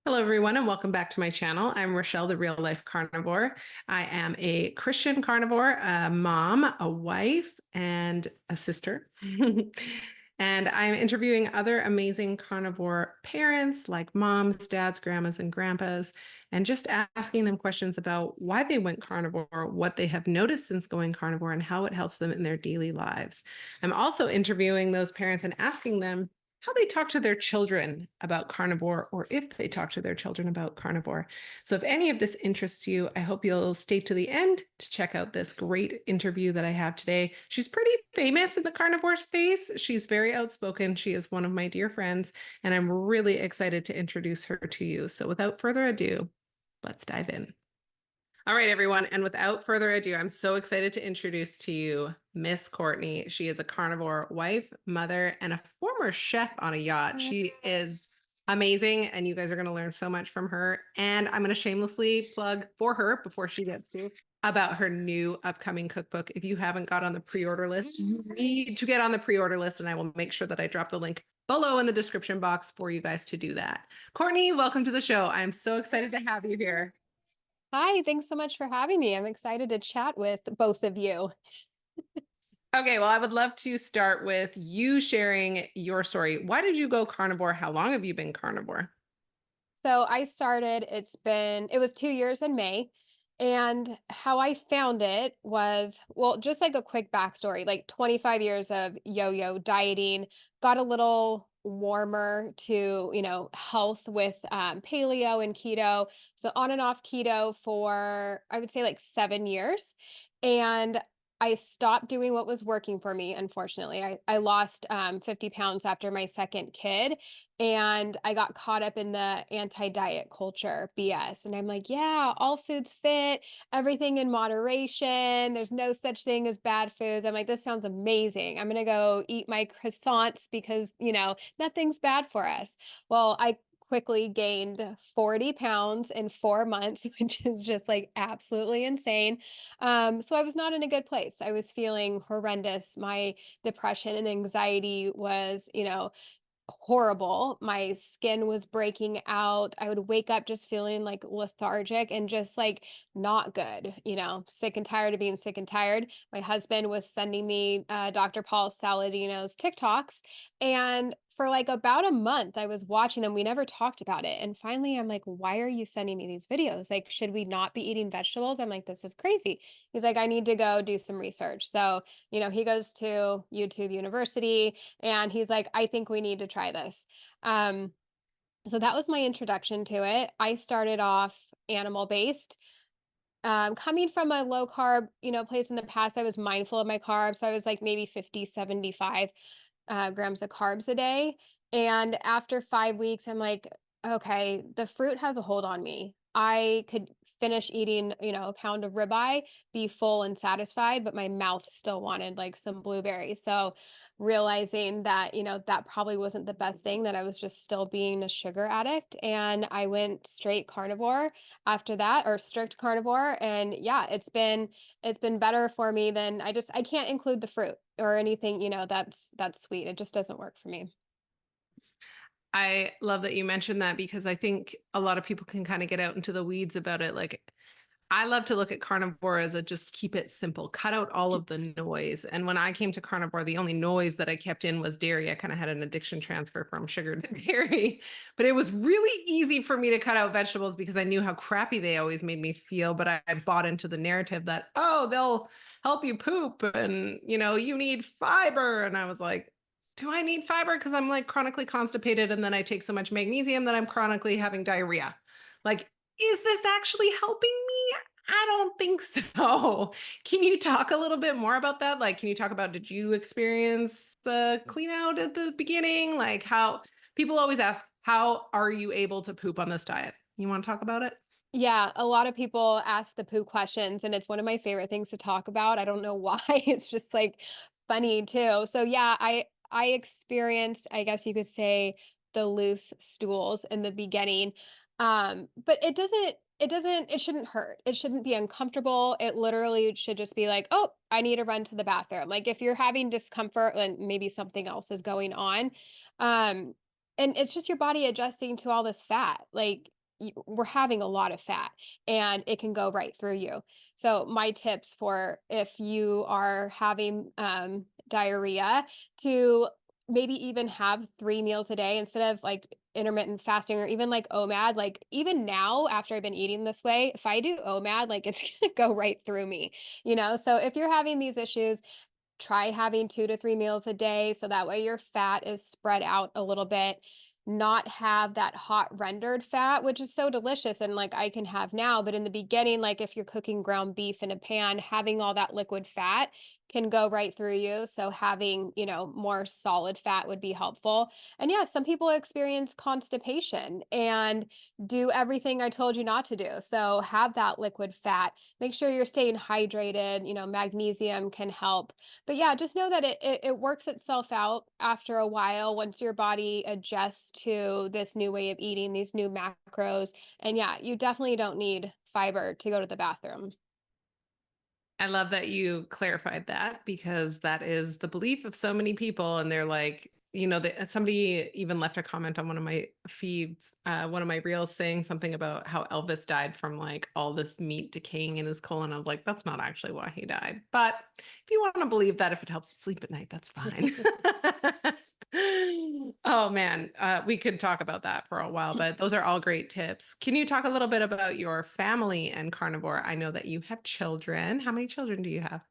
Hello, everyone, and welcome back to my channel. I'm Richelle, the real life carnivore. I am a Christian carnivore, a mom, a wife, and a sister. And I'm interviewing other amazing carnivore parents like moms, dads, grandmas, and grandpas, and just asking them questions about why they went carnivore, what they have noticed since going carnivore, and how it helps them in their daily lives. I'm also interviewing those parents and asking them how they talk to their children about carnivore, or if they talk to their children about carnivore. So if any of this interests you, I hope you'll stay to the end to check out this great interview that I have today. She's pretty famous in the carnivore space. She's very outspoken. She is one of my dear friends, and I'm really excited to introduce her to you. So without further ado, let's dive in. All right, everyone. And without further ado, I'm so excited to introduce to you Miss Courtney. She is a carnivore wife, mother, and a former chef on a yacht. She is amazing, and you guys are going to learn so much from her. And I'm going to shamelessly plug for her before she gets to about her new upcoming cookbook. If you haven't got on the pre-order list, you need to get on the pre-order list, and I will make sure that I drop the link below in the description box for you guys to do that. Courtney, welcome to the show. I'm so excited to have you here. Hi, thanks so much for having me. I'm excited to chat with both of you. Okay, well, I would love to start with you sharing your story. Why did you go carnivore? How long have you been carnivore? So I started, it was 2 years in May. And how I found it was, well, just like a quick backstory, like 25 years of yo-yo dieting, got a little warmer to, health with paleo and keto. So on and off keto for, I would say like 7 years. And I stopped doing what was working for me, unfortunately. I lost 50 pounds after my second kid, and I got caught up in the anti-diet culture BS. And I'm like, yeah, all foods fit, everything in moderation. There's no such thing as bad foods. I'm like, this sounds amazing. I'm going to go eat my croissants because, nothing's bad for us. Well, I quickly gained 40 pounds in 4 months, which is just like absolutely insane. So I was not in a good place. I was feeling horrendous. My depression and anxiety was, horrible. My skin was breaking out. I would wake up just feeling like lethargic and just like not good, sick and tired of being sick and tired. My husband was sending me Dr. Paul Saladino's TikToks. And for like about a month, I was watching them. We never talked about it. And finally, I'm like, why are you sending me these videos? Like, should we not be eating vegetables? I'm like, this is crazy. He's like, I need to go do some research. So, he goes to YouTube University and he's like, I think we need to try this. Um, so that was my introduction to it. I started off animal based. Coming from a low carb, place in the past, I was mindful of my carbs. So I was like maybe 50, 75 grams of carbs a day. And after 5 weeks, I'm like, okay, the fruit has a hold on me. I could finish eating, a pound of ribeye, be full and satisfied, but my mouth still wanted like some blueberries. So realizing that, that probably wasn't the best thing, that I was just still being a sugar addict. And I went straight carnivore after that, or strict carnivore. And yeah, it's been better for me than I can't include the fruit or anything, that's sweet. It just doesn't work for me. I love that you mentioned that because I think a lot of people can kind of get out into the weeds about it. Like, I love to look at carnivore as a just keep it simple, cut out all of the noise. And when I came to carnivore, the only noise that I kept in was dairy. I kind of had an addiction transfer from sugar to dairy, but it was really easy for me to cut out vegetables because I knew how crappy they always made me feel. But I bought into the narrative that, oh, they'll help you poop and, you need fiber. And I was like, do I need fiber? Because I'm like chronically constipated and then I take so much magnesium that I'm chronically having diarrhea. Like, is this actually helping me? I don't think so. Can you talk a little bit more about that? Like, can you talk about, did you experience the clean out at the beginning? Like, how people always ask, how are you able to poop on this diet? You want to talk about it? Yeah, a lot of people ask the poo questions, and it's one of my favorite things to talk about. I don't know why. It's just like funny too. So yeah, I experienced, I guess you could say, the loose stools in the beginning. But it shouldn't hurt. It shouldn't be uncomfortable. It literally should just be like, oh, I need to run to the bathroom. Like if you're having discomfort, then maybe something else is going on. Um, and it's just your body adjusting to all this fat. Like we're having a lot of fat and it can go right through you. So my tips for if you are having diarrhea, to maybe even have 3 meals a day instead of like intermittent fasting, or even like OMAD. Like even now, after I've been eating this way, if I do OMAD, like it's gonna go right through me, you know? So if you're having these issues, try having 2 to 3 meals a day so that way your fat is spread out a little bit. Not have that hot rendered fat, which is so delicious and like I can have now. But in the beginning, like if you're cooking ground beef in a pan, having all that liquid fat can go right through you. So having, more solid fat would be helpful. And yeah, some people experience constipation and do everything I told you not to do. So have that liquid fat. Make sure you're staying hydrated. Magnesium can help, but yeah, just know that it works itself out after a while once your body adjusts to this new way of eating, these new macros. And yeah, you definitely don't need fiber to go to the bathroom. I love that you clarified that because that is the belief of so many people. And they're like, somebody even left a comment on one of my feeds, one of my reels, saying something about how Elvis died from like all this meat decaying in his colon. I was like, that's not actually why he died. But if you want to believe that, if it helps you sleep at night, that's fine. Oh man, we could talk about that for a while, but those are all great tips. Can you talk a little bit about your family and carnivore? I know that you have children. How many children do you have?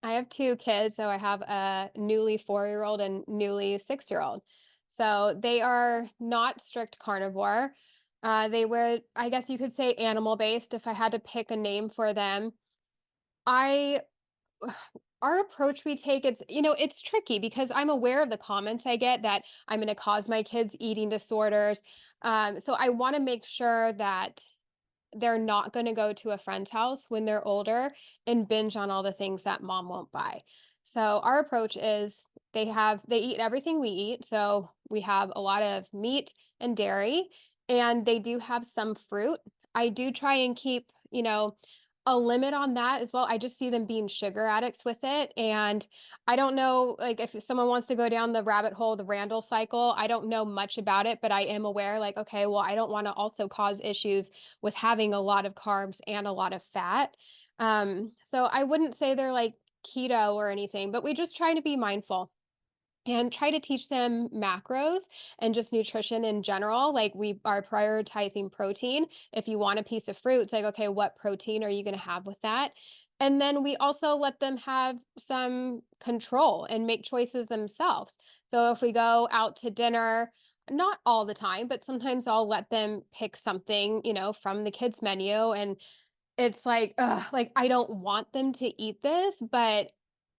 I have 2 kids, so I have a newly 4-year-old and newly 6-year-old. So they are not strict carnivore. They were, I guess you could say, animal based. If I had to pick a name for them, I our approach we take, it's tricky because I'm aware of the comments I get that I'm going to cause my kids eating disorders. So I want to make sure that they're not going to go to a friend's house when they're older and binge on all the things that mom won't buy. So our approach is they eat everything we eat. So we have a lot of meat and dairy, and they do have some fruit. I do try and keep, a limit on that as well. I just see them being sugar addicts with it. And I don't know, like, if someone wants to go down the rabbit hole, the Randall cycle, I don't know much about it, but I am aware, like, okay, well, I don't want to also cause issues with having a lot of carbs and a lot of fat. So I wouldn't say they're like keto or anything, but we just try to be mindful and try to teach them macros and just nutrition in general. Like we are prioritizing protein. If you want a piece of fruit, it's like, okay, what protein are you going to have with that? And then we also let them have some control and make choices themselves. So if we go out to dinner, not all the time, but sometimes I'll let them pick something, from the kids menu. And it's like, ugh, like I don't want them to eat this, but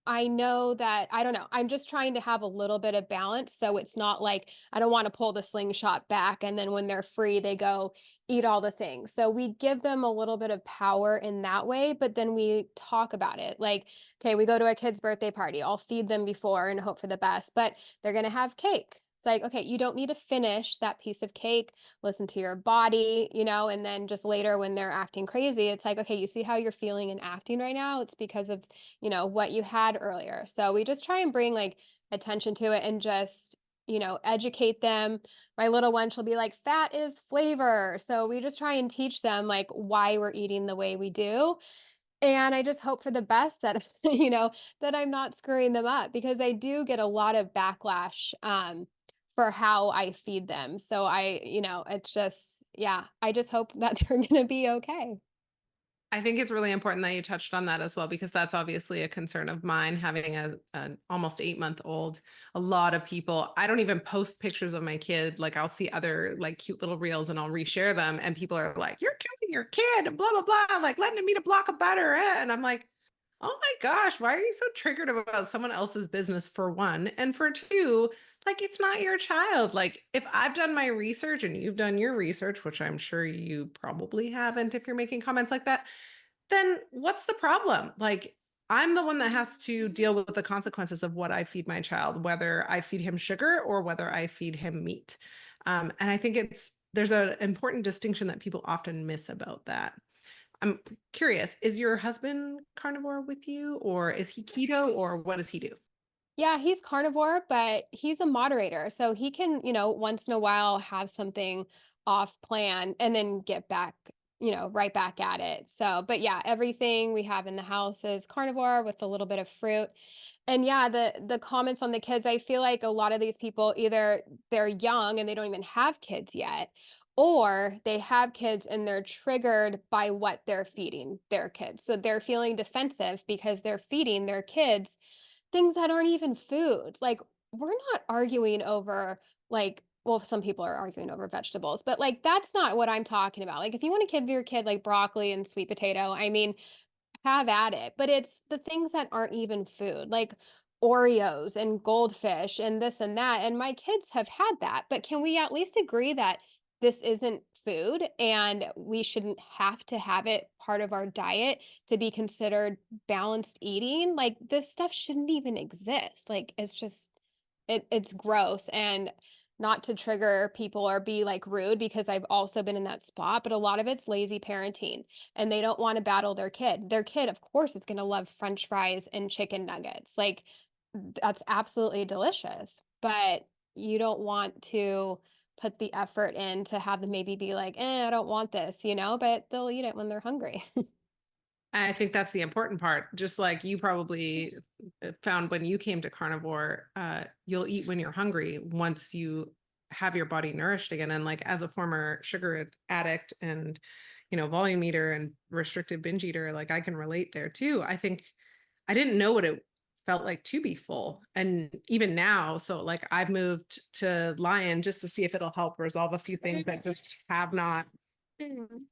I know that I don't know, I'm just trying to have a little bit of balance, so it's not like I don't wanna pull the slingshot back, and then when they're free, they go eat all the things. So we give them a little bit of power in that way, but then we talk about it. Like, okay, we go to a kid's birthday party, I'll feed them before and hope for the best, but they're gonna have cake. It's like, okay, you don't need to finish that piece of cake, listen to your body, and then just later when they're acting crazy, it's like, okay, you see how you're feeling and acting right now? It's because of what you had earlier. So we just try and bring like attention to it and just, educate them. My little one, she'll be like, fat is flavor. So we just try and teach them like why we're eating the way we do. And I just hope for the best that, that I'm not screwing them up, because I do get a lot of backlash for how I feed them. So it's just, yeah, I just hope that they're going to be okay. I think it's really important that you touched on that as well, because that's obviously a concern of mine, having an almost 8-month-old. A lot of people, I don't even post pictures of my kid. Like I'll see other like cute little reels and I'll reshare them. And people are like, you're killing your kid and blah, blah, blah, like letting him eat a block of butter. And I'm like, oh my gosh, why are you so triggered about someone else's business, for one? And for two, like it's not your child. Like if I've done my research and you've done your research, which I'm sure you probably haven't if you're making comments like that, then what's the problem? Like, I'm the one that has to deal with the consequences of what I feed my child, whether I feed him sugar or whether I feed him meat. And I think there's an important distinction that people often miss about that. I'm curious, is your husband carnivore with you, or is he keto, or what does he do? Yeah, he's carnivore, but he's a moderator. So he can, once in a while have something off plan and then get back, right back at it. So, but yeah, everything we have in the house is carnivore with a little bit of fruit. And yeah, the comments on the kids, I feel like a lot of these people either they're young and they don't even have kids yet, or they have kids and they're triggered by what they're feeding their kids. So they're feeling defensive because they're feeding their kids things that aren't even food. Like, we're not arguing over, like, well, some people are arguing over vegetables, but like that's not what I'm talking about. Like, if you want to give your kid like broccoli and sweet potato, I mean, have at it, but it's the things that aren't even food, like Oreos and goldfish and this and that, and my kids have had that, but can we at least agree that this isn't food and we shouldn't have to have it part of our diet to be considered balanced eating? Like, this stuff shouldn't even exist. Like, it's just it's gross, and not to trigger people or be, like, rude because I've also been in that spot, but a lot of it's lazy parenting, and they don't wanna battle their kid. Their kid, of course, is gonna love french fries and chicken nuggets, like, that's absolutely delicious, but you don't want to put the effort in to have them maybe be like, I don't want this," but they'll eat it when they're hungry. I think that's the important part. Just like you probably found when you came to carnivore, you'll eat when you're hungry once you have your body nourished again. And like as a former sugar addict and, volume eater and restricted binge eater, like I can relate there too. I think I didn't know what it felt like to be full. And even now, so like I've moved to Lion just to see if it'll help resolve a few things that just have not Mhm.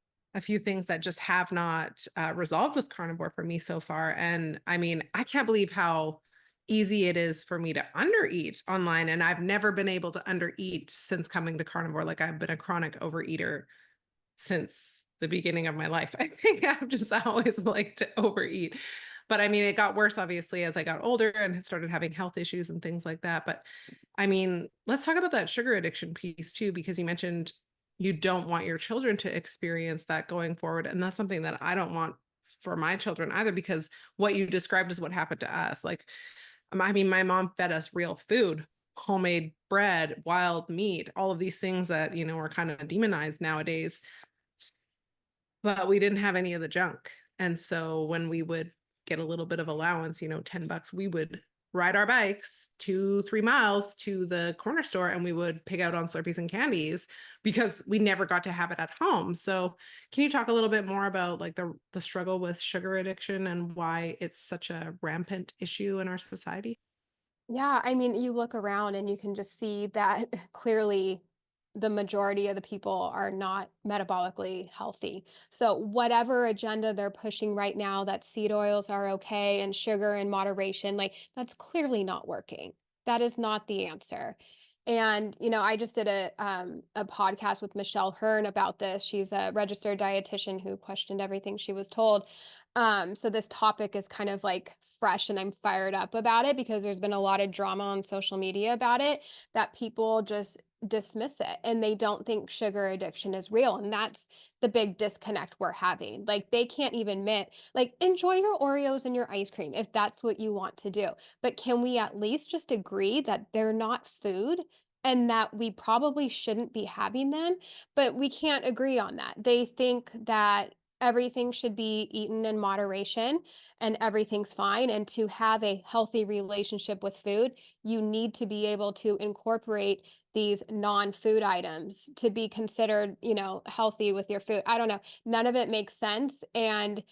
resolved with carnivore for me so far. And I mean, I can't believe how easy it is for me to undereat online. And I've never been able to undereat since coming to carnivore. Like I've been a chronic overeater since the beginning of my life. I think I've just always liked to overeat. But I mean, it got worse obviously as I got older and started having health issues and things like that. But I mean, let's talk about that sugar addiction piece too, because you mentioned you don't want your children to experience that going forward. And that's something that I don't want for my children either, because what you described is what happened to us. Like, I mean, my mom fed us real food, homemade bread, wild meat, all of these things that, are kind of demonized nowadays, but we didn't have any of the junk. And so when we would get a little bit of allowance, $10, we would ride our bikes 2-3 miles to the corner store and we would pig out on Slurpees and candies because we never got to have it at home. So can you talk a little bit more about like the struggle with sugar addiction and why it's such a rampant issue in our society? Yeah, I mean, you look around and you can just see that clearly the majority of the people are not metabolically healthy. So, whatever agenda they're pushing right now, that seed oils are okay and sugar in moderation, like that's clearly not working. That is not the answer. And I just did a podcast with Michelle Hearn about this. She's a registered dietitian who questioned everything she was told. So this topic is kind of like fresh and I'm fired up about it because there's been a lot of drama on social media about it that people just dismiss it and they don't think sugar addiction is real. And that's the big disconnect we're having. Like, they can't even admit, like, enjoy your Oreos and your ice cream if that's what you want to do. But can we at least just agree that they're not food and that we probably shouldn't be having them? But we can't agree on that. They think that everything should be eaten in moderation and everything's fine. And to have a healthy relationship with food, you need to be able to incorporate these non-food items to be considered, healthy with your food. I don't know. None of it makes sense. And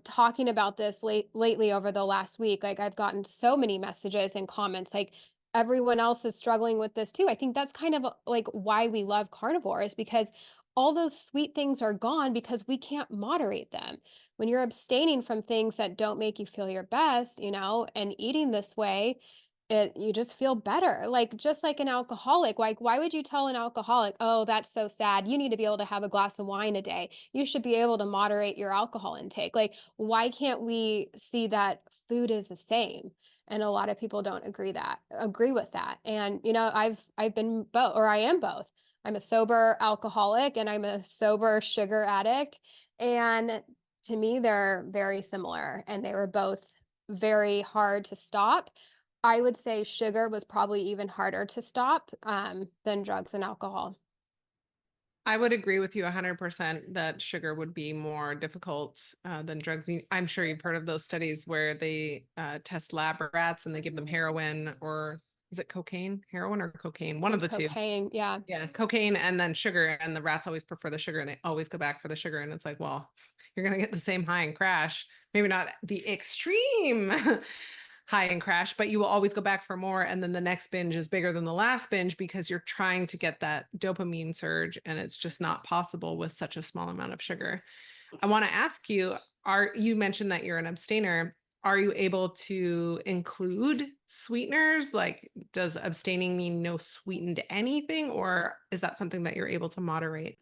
talking about this lately over the last week, like I've gotten so many messages and comments, like everyone else is struggling with this too. I think that's kind of like why we love carnivores because all those sweet things are gone because we can't moderate them. When you're abstaining from things that don't make you feel your best, and eating this way, you just feel better. Like, just like an alcoholic, like why would you tell an alcoholic, oh, that's so sad, you need to be able to have a glass of wine a day, you should be able to moderate your alcohol intake? Like, why can't we see that food is the same? And a lot of people don't agree with that. And I've been both, or I am both. I'm a sober alcoholic and I'm a sober sugar addict, and to me they're very similar and they were both very hard to stop. I would say sugar was probably even harder to stop, than drugs and alcohol. I would agree with you 100% that sugar would be more difficult than drugs. I'm sure you've heard of those studies where they test lab rats and they give them heroin, or is it cocaine? Heroin or cocaine? One of Like the two. cocaine, yeah. Yeah, cocaine and then sugar, and the rats always prefer the sugar and they always go back for the sugar. And it's like, well, you're gonna get the same high and crash. Maybe not the extreme high and crash, but you will always go back for more. And then the next binge is bigger than the last binge because you're trying to get that dopamine surge, and it's just not possible with such a small amount of sugar. I want to ask you, you mentioned that you're an abstainer. Are you able to include sweeteners? Like, does abstaining mean no sweetened anything, or is that something that you're able to moderate?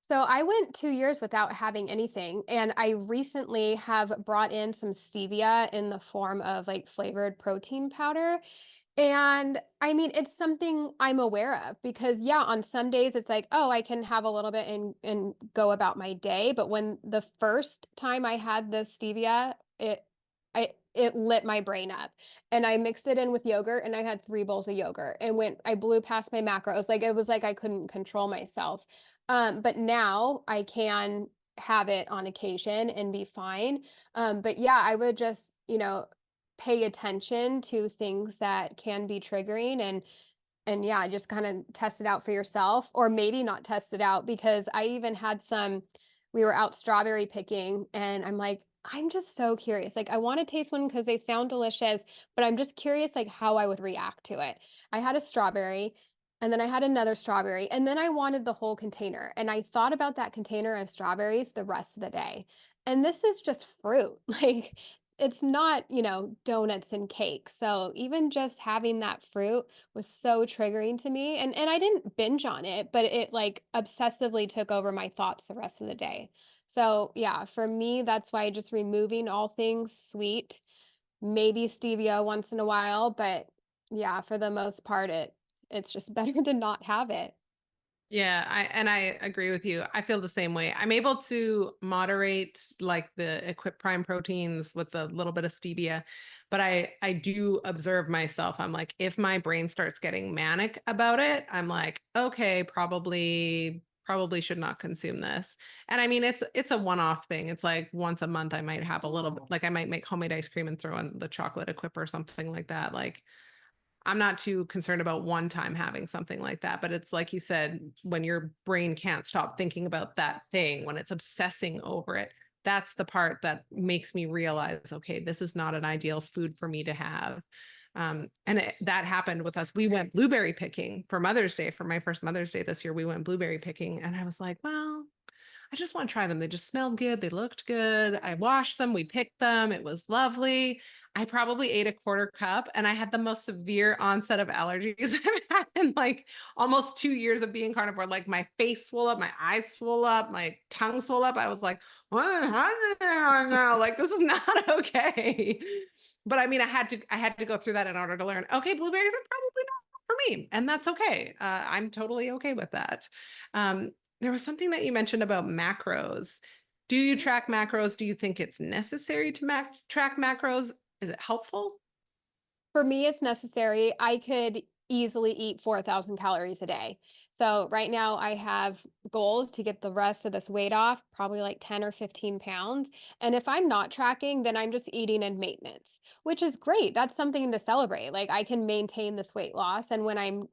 So I went 2 years without having anything, and I recently have brought in some stevia in the form of like flavored protein powder. And I mean, it's something I'm aware of because yeah, on some days it's like, oh, I can have a little bit and go about my day. But when the first time I had the stevia, it lit my brain up. And I mixed it in with yogurt and I had 3 bowls of yogurt and I blew past my macros. Like it was like I couldn't control myself. But now I can have it on occasion and be fine. But yeah, I would just, pay attention to things that can be triggering and yeah, just kind of test it out for yourself or maybe not test it out because I even had we were out strawberry picking and I'm like, I'm just so curious. Like I want to taste one because they sound delicious, but I'm just curious like how I would react to it. I had a strawberry and then I had another strawberry and then I wanted the whole container and I thought about that container of strawberries the rest of the day. And this is just fruit. Like it's not, donuts and cake. So even just having that fruit was so triggering to me, and I didn't binge on it, but it, like, obsessively took over my thoughts the rest of the day. So, yeah, for me, that's why just removing all things sweet, maybe stevia once in a while, but yeah, for the most part, it's just better to not have it. Yeah, I agree with you. I feel the same way. I'm able to moderate like the Equip Prime proteins with a little bit of stevia, but I do observe myself. I'm like, if my brain starts getting manic about it, I'm like, okay, probably should not consume this. And I mean, it's a one-off thing. It's like once a month I might have a little bit, like I might make homemade ice cream and throw in the chocolate Equip or something like that. Like I'm not too concerned about one time having something like that, but it's like you said, when your brain can't stop thinking about that thing, when it's obsessing over it, that's the part that makes me realize, okay, this is not an ideal food for me to have. That happened with us. We went blueberry picking for Mother's Day, for my first Mother's Day this year. We went blueberry picking, and I was like, well, I just want to try them. They just smelled good. They looked good. I washed them. We picked them. It was lovely. I probably ate a quarter cup and I had the most severe onset of allergies I've had in like almost 2 years of being carnivore. Like my face swelled up, my eyes swelled up, my tongue swelled up. I was like, what happened now? Like this is not okay. But I mean, I had to go through that in order to learn, okay, blueberries are probably not for me. And that's okay. I'm totally okay with that. There was something that you mentioned about macros. Do you track macros? Do you think it's necessary to track macros? Is it helpful? For me, it's necessary. I could easily eat 4,000 calories a day. So right now I have goals to get the rest of this weight off, probably like 10 or 15 pounds. And if I'm not tracking, then I'm just eating in maintenance, which is great. That's something to celebrate. Like I can maintain this weight loss. And when I'm,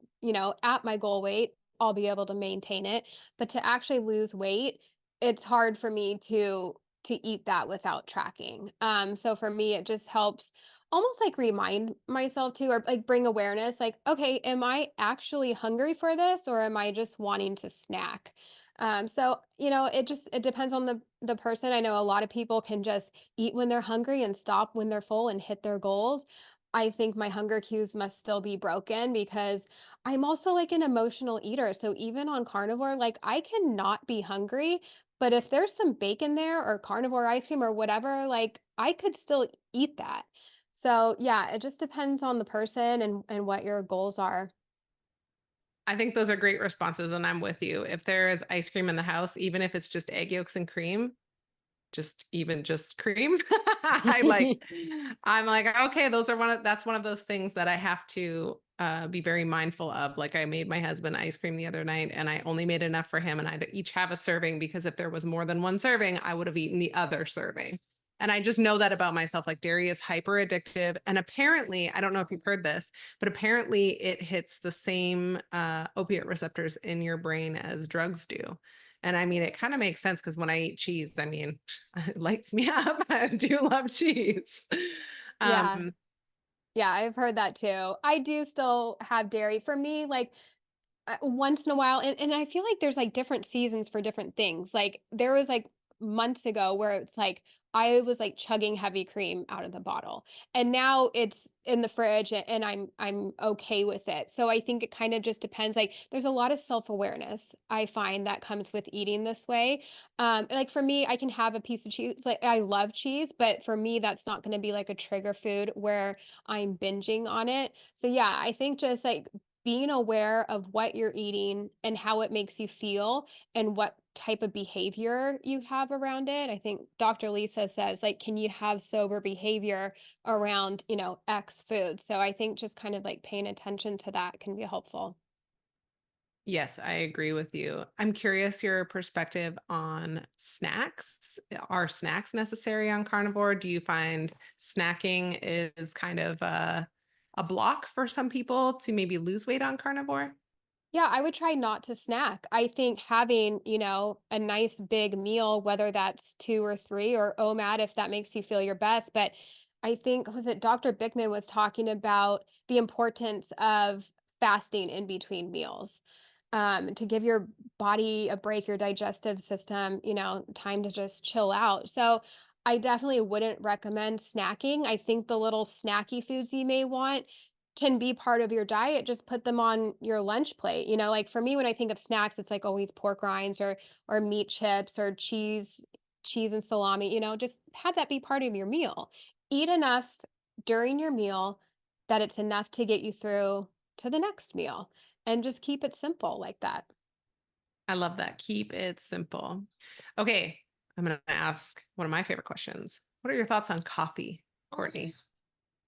at my goal weight, I'll be able to maintain it. But to actually lose weight, it's hard for me to eat that without tracking. So for me, it just helps almost like remind myself to or like bring awareness like okay am I actually hungry for this or am I just wanting to snack. So it depends on the person. I know a lot of people can just eat when they're hungry and stop when they're full and hit their goals. I think my hunger cues must still be broken because I'm also like an emotional eater. So even on carnivore, like I cannot be hungry, but if there's some bacon there or carnivore ice cream or whatever, like I could still eat that. So, yeah, it just depends on the person and what your goals are. I think those are great responses, and I'm with you. If there is ice cream in the house, even if it's just egg yolks and cream, just cream. I'm like, okay, that's one of those things that I have to be very mindful of. Like I made my husband ice cream the other night and I only made enough for him and I'd each have a serving because if there was more than one serving, I would have eaten the other serving. And I just know that about myself. Like dairy is hyper addictive. And apparently, I don't know if you've heard this, but apparently it hits the same opiate receptors in your brain as drugs do. And I mean, it kind of makes sense because when I eat cheese, I mean, it lights me up. I do love cheese. Yeah. Um, Yeah, I've heard that too. I do still have dairy. For me, like once in a while, and I feel like there's like different seasons for different things. Like there was like months ago where it's like I was like chugging heavy cream out of the bottle. And now it's in the fridge and I'm okay with it. So I think it kind of just depends. Like there's a lot of self-awareness I find that comes with eating this way. Like for me, I can have a piece of cheese. Like I love cheese, but for me, that's not going to be like a trigger food where I'm binging on it. So yeah, I think just like being aware of what you're eating and how it makes you feel and what type of behavior you have around it. I think Dr. Lisa says, like, can you have sober behavior around, X food? So I think just kind of like paying attention to that can be helpful. yes, I agree with you. I'm curious your perspective on snacks. Are snacks necessary on carnivore? Do you find snacking is kind of a block for some people to maybe lose weight on carnivore? Yeah, I would try not to snack. I think having, a nice big meal, whether that's 2 or 3 or OMAD if that makes you feel your best, but I think was it Dr. Bickman was talking about the importance of fasting in between meals. To give your body a break, your digestive system, time to just chill out. So I definitely wouldn't recommend snacking. I think the little snacky foods you may want can be part of your diet, just put them on your lunch plate. Like for me, when I think of snacks, it's like always pork rinds or meat chips or cheese and salami, just have that be part of your meal. Eat enough during your meal that it's enough to get you through to the next meal and just keep it simple like that. I love that. Keep it simple. Okay, I'm going to ask one of my favorite questions. What are your thoughts on coffee, Courtney?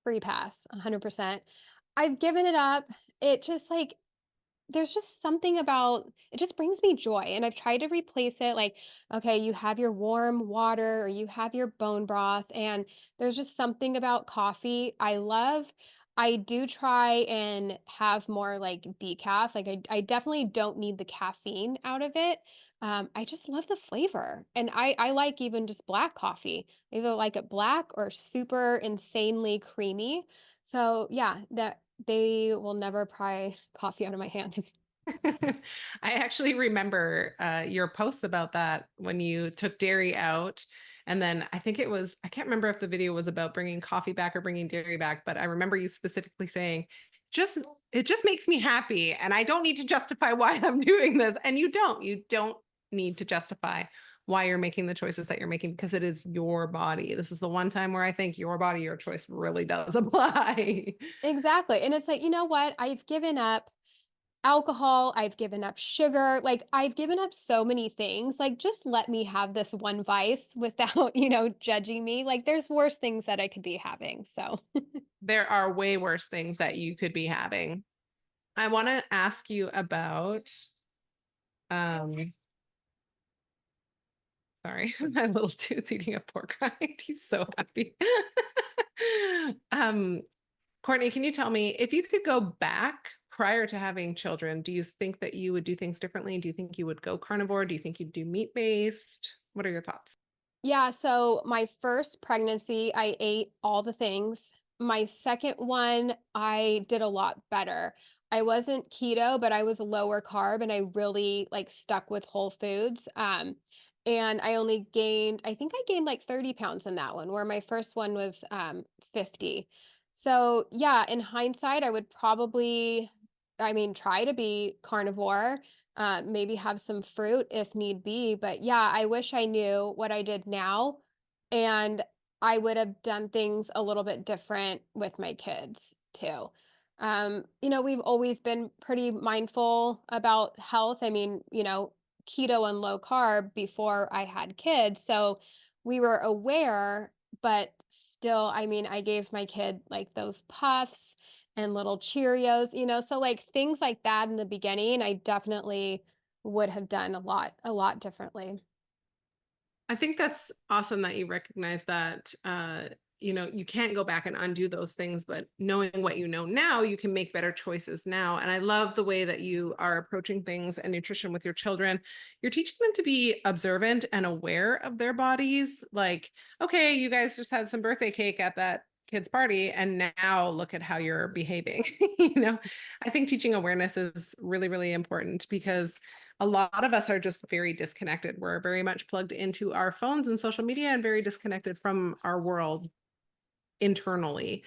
Free pass, 100%. I've given it up. It just like there's just something about it just brings me joy, and I've tried to replace it, like, okay, you have your warm water or you have your bone broth, and there's just something about coffee I love. I do try and have more, like, decaf, like, I definitely don't need the caffeine out of it. I just love the flavor, and I like even just black coffee. I either like it black or super insanely creamy. So, yeah, that they will never pry coffee out of my hands. I actually remember your posts about that when you took dairy out. And then I think I can't remember if the video was about bringing coffee back or bringing dairy back, but I remember you specifically saying, just, it just makes me happy. And I don't need to justify why I'm doing this. And you don't need to justify why you're making the choices that you're making because it is your body. This is the one time where I think your body, your choice really does apply. Exactly, and it's like, you know what? I've given up alcohol, I've given up sugar, like, I've given up so many things, like, just let me have this one vice without, judging me, like, there's worse things that I could be having, so There are way worse things that you could be having. I want to ask you about um sorry, my little dude's eating a pork rind. He's so happy. um Courtney, can you tell me if you could go back prior to having children, do you think that you would do things differently? Do you think you would go carnivore? Do you think you'd do meat-based? What are your thoughts? Yeah, so my first pregnancy, I ate all the things. My second one, I did a lot better. I wasn't keto, but I was lower carb and I really like stuck with whole foods. And I only gained, I think I gained like 30 pounds in that one, where my first one was 50. So yeah, in hindsight, I would probably, I mean, try to be carnivore, maybe have some fruit if need be. But yeah, I wish I knew what I did now, and I would have done things a little bit different with my kids too. We've always been pretty mindful about health. I mean, keto and low carb before I had kids. So we were aware, but still, I mean, I gave my kid like those puffs and little Cheerios, so like things like that in the beginning, I definitely would have done a lot differently. I think that's awesome that you recognize that, you can't go back and undo those things, but knowing what you know now, you can make better choices now. And I love the way that you are approaching things and nutrition with your children. You're teaching them to be observant and aware of their bodies. Like, okay, you guys just had some birthday cake at that kid's party, and now look at how you're behaving. I think teaching awareness is really, really important because a lot of us are just very disconnected. We're very much plugged into our phones and social media and very disconnected from our world internally.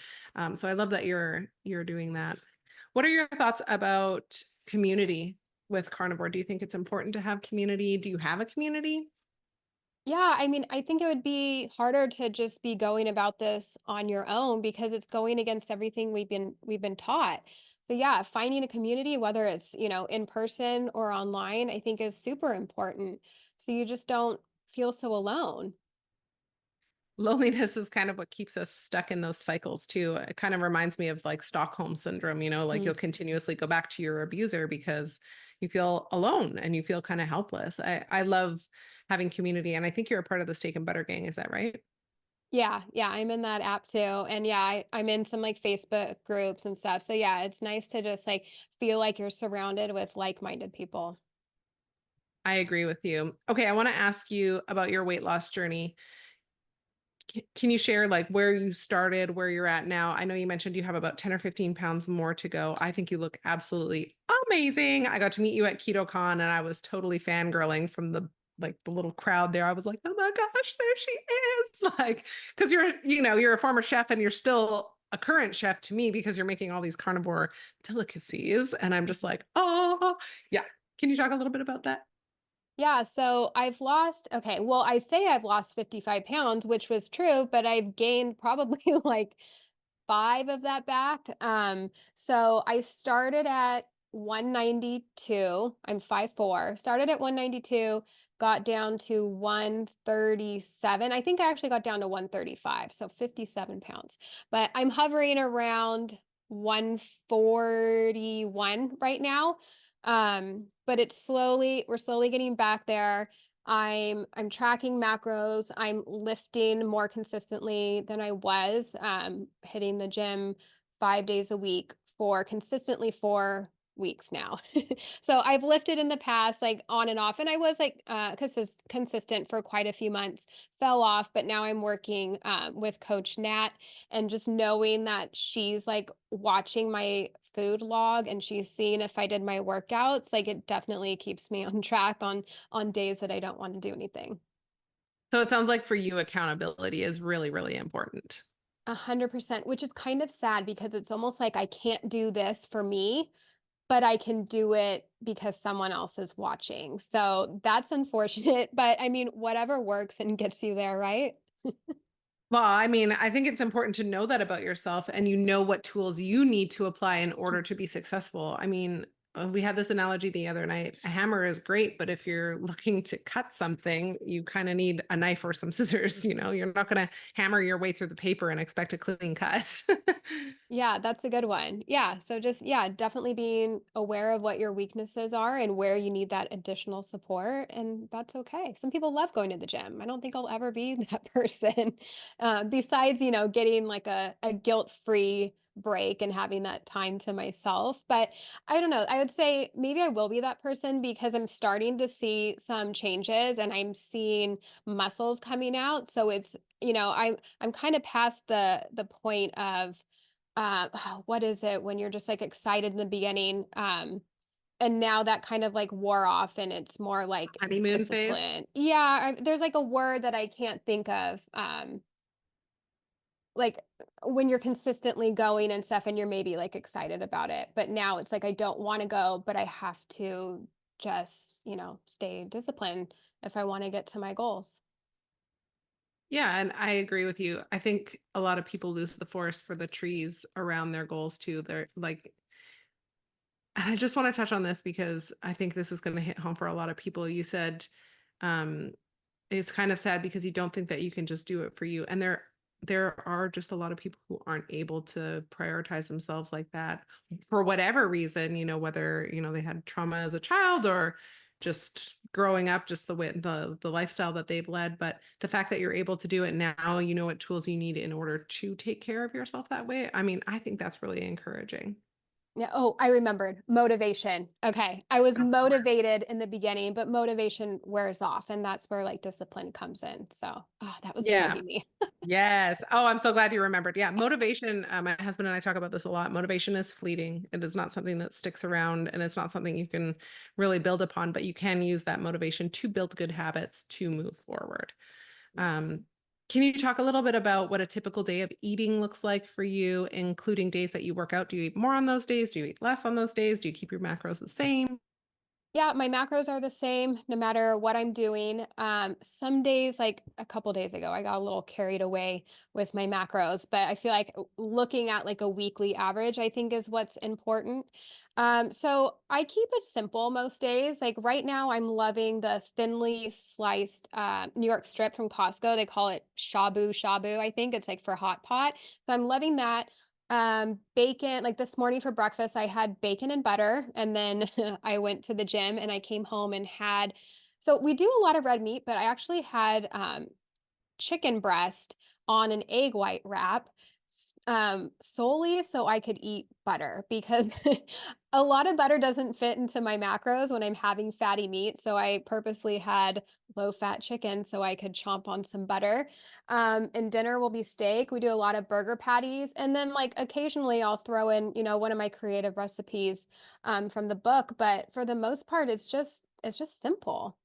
So I love that you're doing that. What are your thoughts about community with carnivore? Do you think it's important to have community? Do you have a community? Yeah, I mean, I think it would be harder to just be going about this on your own because it's going against everything we've been taught. So yeah, finding a community, whether it's, in person or online, I think is super important. So you just don't feel so alone. Loneliness is kind of what keeps us stuck in those cycles too. It kind of reminds me of like Stockholm syndrome, like Mm. you'll continuously go back to your abuser because you feel alone and you feel kind of helpless. I love having community, and I think you're a part of the Steak and Butter gang. Is that right? Yeah, yeah, I'm in that app too. And yeah, I'm in some like Facebook groups and stuff. So yeah, it's nice to just like feel like you're surrounded with like-minded people. I agree with you. Okay, I want to ask you about your weight loss journey. Can you share like where you started, where you're at now? I know you mentioned you have about 10 or 15 pounds more to go. I think you look absolutely amazing. I got to meet you at KetoCon and I was totally fangirling from the little crowd there. I was like, oh my gosh, there she is. Like, because you're a former chef and you're still a current chef to me because you're making all these carnivore delicacies. And I'm just like, oh, yeah. Can you talk a little bit about that? Yeah, so okay, well, I say I've lost 55 pounds, which was true, but I've gained probably like 5 of that back. So I started at 192. I'm 5'4". Started at 192, got down to 137. I think I actually got down to 135, so 57 pounds. But I'm hovering around 141 right now. But we're slowly getting back there. I'm tracking macros. I'm lifting more consistently than I was, hitting the gym 5 days a week for consistently 4 weeks now. So I've lifted in the past, like on and off, and I was like consistent for quite a few months, fell off, but now I'm working with Coach Nat, and just knowing that she's like watching my food log and she's seeing if I did my workouts, like it definitely keeps me on track on days that I don't want to do anything. So it sounds like for you, accountability is really, really important. 100%, which is kind of sad because it's almost like I can't do this for me, but I can do it because someone else is watching. So that's unfortunate, but I mean, whatever works and gets you there, right? Well, I mean, I think it's important to know that about yourself and you know what tools you need to apply in order to be successful. I mean, we had this analogy the other night. A hammer is great, but if you're looking to cut something, you kind of need a knife or some scissors. You're not going to hammer your way through the paper and expect a clean cut. Yeah, that's a good one. Yeah. So just, yeah, definitely being aware of what your weaknesses are and where you need that additional support. And that's okay. Some people love going to the gym. I don't think I'll ever be that person. Besides, getting like a guilt-free break and having that time to myself. But I don't know. I would say maybe I will be that person because I'm starting to see some changes and I'm seeing muscles coming out. So it's, I'm kind of past the point of what is it when you're just like excited in the beginning, and now that kind of like wore off and it's more like Honeymoon phase. discipline. Yeah, there's like a word that I can't think of, like when you're consistently going and stuff and you're maybe like excited about it, but now it's like I don't want to go, but I have to just, stay disciplined if I want to get to my goals. Yeah, and I agree with you. I think a lot of people lose the forest for the trees around their goals too. They're like, and I just want to touch on this because I think this is going to hit home for a lot of people. You said, um, it's kind of sad because you don't think that you can just do it for you. And there are just a lot of people who aren't able to prioritize themselves like that for whatever reason, whether, they had trauma as a child or just growing up, just the way the lifestyle that they've led. But the fact that you're able to do it now, you know what tools you need in order to take care of yourself that way. I mean, I think that's really encouraging. Yeah. Oh, I remembered motivation. Okay. I was That's the word. motivated in the beginning, but motivation wears off. And that's where like discipline comes in. So, oh, that was Yeah. maybe me. Yes. Oh, I'm so glad you remembered. Yeah. Motivation. My husband and I talk about this a lot. Motivation is fleeting. It is not something that sticks around, and it's not something you can really build upon, but you can use that motivation to build good habits to move forward. Yes. Um, can you talk a little bit about what a typical day of eating looks like for you, including days that you work out? Do you eat more on those days? Do you eat less on those days? Do you keep your macros the same? Yeah, my macros are the same no matter what I'm doing. Some days, like a couple days ago, I got a little carried away with my macros, but I feel like looking at like a weekly average, I think is what's important. So I keep it simple most days. Like right now, I'm loving the thinly sliced New York strip from Costco. They call it shabu shabu. I think it's like for hot pot. So I'm loving that. Bacon, like this morning for breakfast, I had bacon and butter, and then I went to the gym and I came home and had, so we do a lot of red meat, but I actually had chicken breast on an egg white wrap solely so I could eat butter because a lot of butter doesn't fit into my macros when I'm having fatty meat. So I purposely had low fat chicken so I could chomp on some butter. And dinner will be steak. We do a lot of burger patties. And then like occasionally I'll throw in, one of my creative recipes from the book. But for the most part, it's just simple.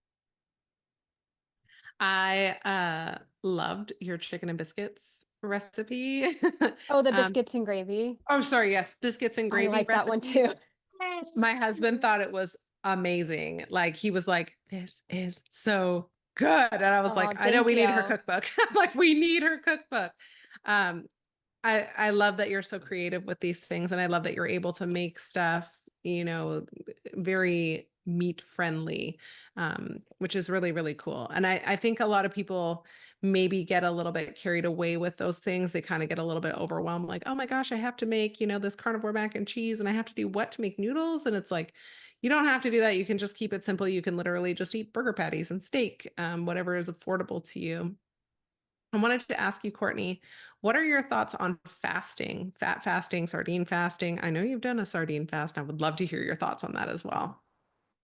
I loved your chicken and biscuits recipe. Oh, the um, biscuits and gravy. oh, sorry, yes, biscuits and I gravy like that one recipe. too. My husband thought it was amazing. Like he was like, "This is so good," and I was like, Oh, "I know thank we need her you. cookbook." I'm like, "We need her cookbook." Um, I love that you're so creative with these things, and I love that you're able to make stuff, very meat friendly, which is really, really cool. And I think a lot of people maybe get a little bit carried away with those things. They kind of get a little bit overwhelmed, like, oh my gosh, I have to make, this carnivore mac and cheese, and I have to do what to make noodles? And it's like, you don't have to do that. You can just keep it simple. You can literally just eat burger patties and steak, whatever is affordable to you. I wanted to ask you, Courtney, what are your thoughts on fasting, fat fasting, sardine fasting? I know you've done a sardine fast. I would love to hear your thoughts on that as well.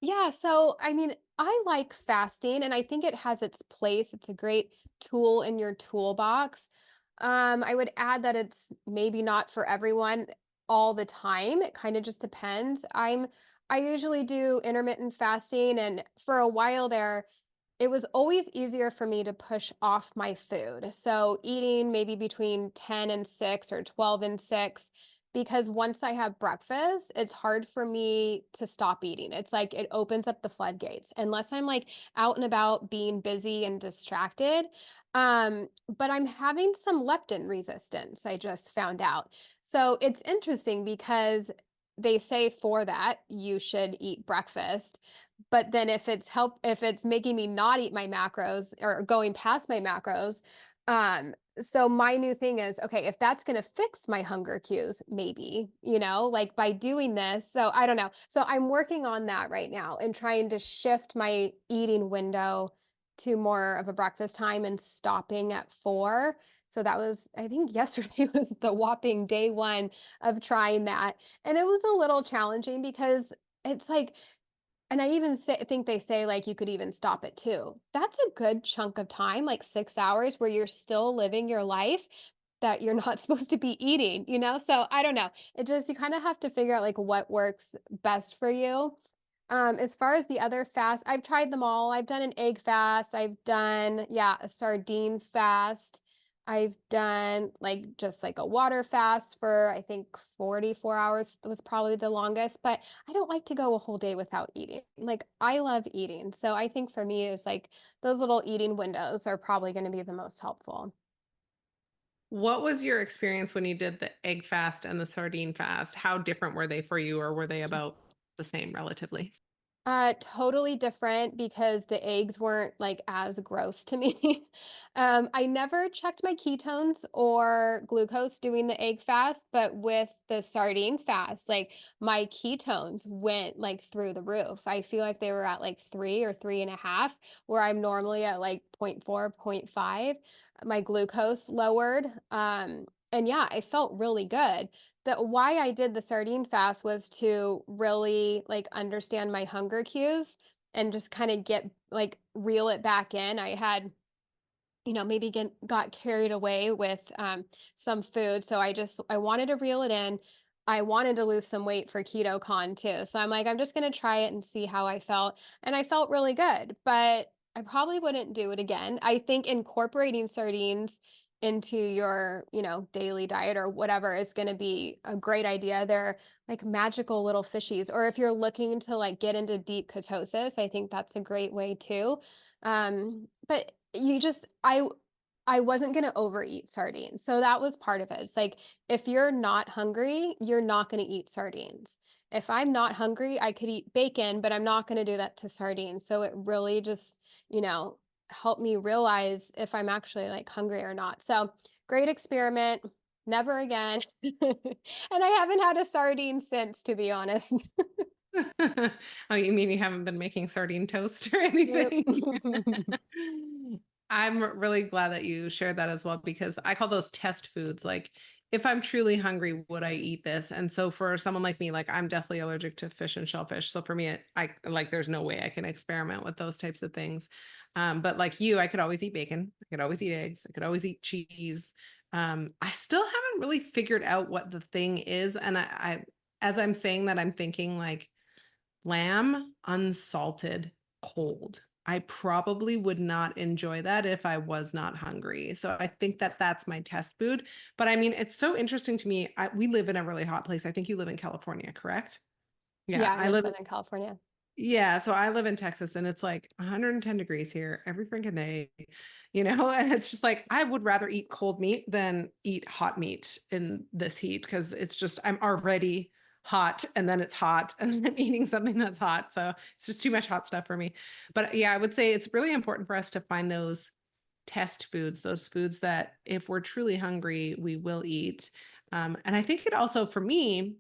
Yeah, so I mean, I like fasting and I think it has its place. It's a great tool in your toolbox. I would add that it's maybe not for everyone all the time. It kind of just depends. I usually do intermittent fasting and for a while there, it was always easier for me to push off my food. So eating maybe between 10 and 6 or 12 and 6 because once I have breakfast, it's hard for me to stop eating. It's like it opens up the floodgates unless I'm like out and about being busy and distracted. But I'm having some leptin resistance, I just found out. So it's interesting because they say for that you should eat breakfast. But then if it's making me not eat my macros or going past my macros, so my new thing is, okay, if that's going to fix my hunger cues, maybe, like by doing this. So I don't know. So I'm working on that right now and trying to shift my eating window to more of a breakfast time and stopping at 4. So that was, I think yesterday was the whopping day one of trying that. And it was a little challenging because it's like, and I even think they say like you could even stop at 2. That's a good chunk of time, like 6 hours where you're still living your life that you're not supposed to be eating, you know? So I don't know. It just you kind of have to figure out like what works best for you. As far as the other fast, I've tried them all. I've done an egg fast. I've done, yeah, a sardine fast. I've done like just like a water fast for I think 44 hours was probably the longest, but I don't like to go a whole day without eating. Like I love eating. So I think for me it's like those little eating windows are probably going to be the most helpful. What was your experience when you did the egg fast and the sardine fast? How different were they for you, or were they about the same relatively? Totally different because the eggs weren't like as gross to me. I never checked my ketones or glucose doing the egg fast, but with the sardine fast, like my ketones went like through the roof. I feel like they were at like 3 or 3.5, where I'm normally at like point 0.4, point 0.5. My glucose lowered. And yeah, I felt really good. That why I did the sardine fast was to really like understand my hunger cues and just kind of get like reel it back in. I had, maybe got carried away with some food. So I wanted to reel it in. I wanted to lose some weight for KetoCon too. So I'm like, I'm just going to try it and see how I felt. And I felt really good, but I probably wouldn't do it again. I think incorporating sardines into your, daily diet or whatever is going to be a great idea. They're like magical little fishies. Or if you're looking to like get into deep ketosis, I think that's a great way too. But I wasn't gonna overeat sardines, so that was part of it. It's like, if you're not hungry, you're not gonna eat sardines. If I'm not hungry, I could eat bacon, but I'm not gonna do that to sardines, so it really just, you know, helped me realize if I'm actually, like, hungry or not. So, great experiment, never again. And I haven't had a sardine since, to be honest. Oh, you mean you haven't been making sardine toast or Nope. anything? I'm really glad that you shared that as well, because I call those test foods. Like, if I'm truly hungry, would I eat this? And so for someone like me, like I'm definitely allergic to fish and shellfish. So for me, I like there's no way I can experiment with those types of things. But like you, I could always eat bacon. I could always eat eggs. I could always eat cheese. I still haven't really figured out what the thing is. And as I'm saying that, I'm thinking like, lamb unsalted cold. I probably would not enjoy that if I was not hungry. So I think that that's my test food. But I mean, it's so interesting to me. We live in a really hot place. I think you live in California, correct? Yeah, Yeah, I I live in live. Southern California. Yeah, so I live in Texas and it's like 110 degrees here every freaking day, and it's just like I would rather eat cold meat than eat hot meat in this heat, because it's just I'm already hot and then it's hot and then I'm eating something that's hot. So it's just too much hot stuff for me. But yeah, I would say it's really important for us to find those test foods, those foods that if we're truly hungry, we will eat. And I think it also, for me,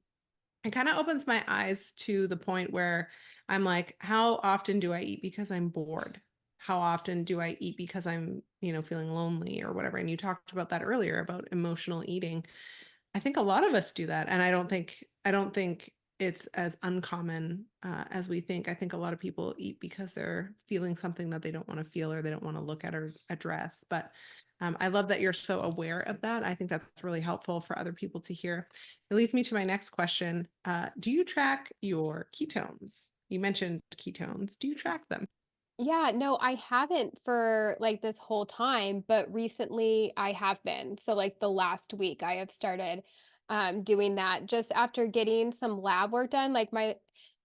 it kind of opens my eyes to the point where I'm like, how often do I eat because I'm bored? How often do I eat because I'm, feeling lonely or whatever? And you talked about that earlier about emotional eating. I think a lot of us do that, and I don't think it's as uncommon as we think. I think a lot of people eat because they're feeling something that they don't want to feel or they don't want to look at or address. But I love that you're so aware of that. I think that's really helpful for other people to hear. It leads me to my next question. Do you track your ketones? You mentioned ketones. Do you track them? Yeah, no, I haven't for like this whole time, but recently I have been. So like the last week I have started doing that just after getting some lab work done. Like my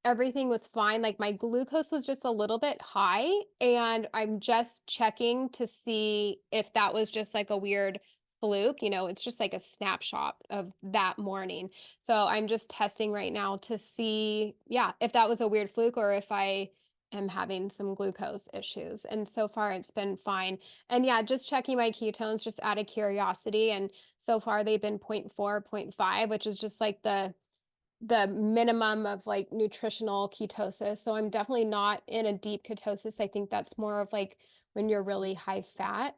everything was fine. Like my glucose was just a little bit high, and I'm just checking to see if that was just like a weird fluke. It's just like a snapshot of that morning. So I'm just testing right now to see, yeah, if that was a weird fluke or if I am having some glucose issues. And so far it's been fine. And yeah, just checking my ketones just out of curiosity. And so far they've been point 0.4, point 0.5, which is just like the minimum of like nutritional ketosis. So I'm definitely not in a deep ketosis. I think that's more of like when you're really high fat.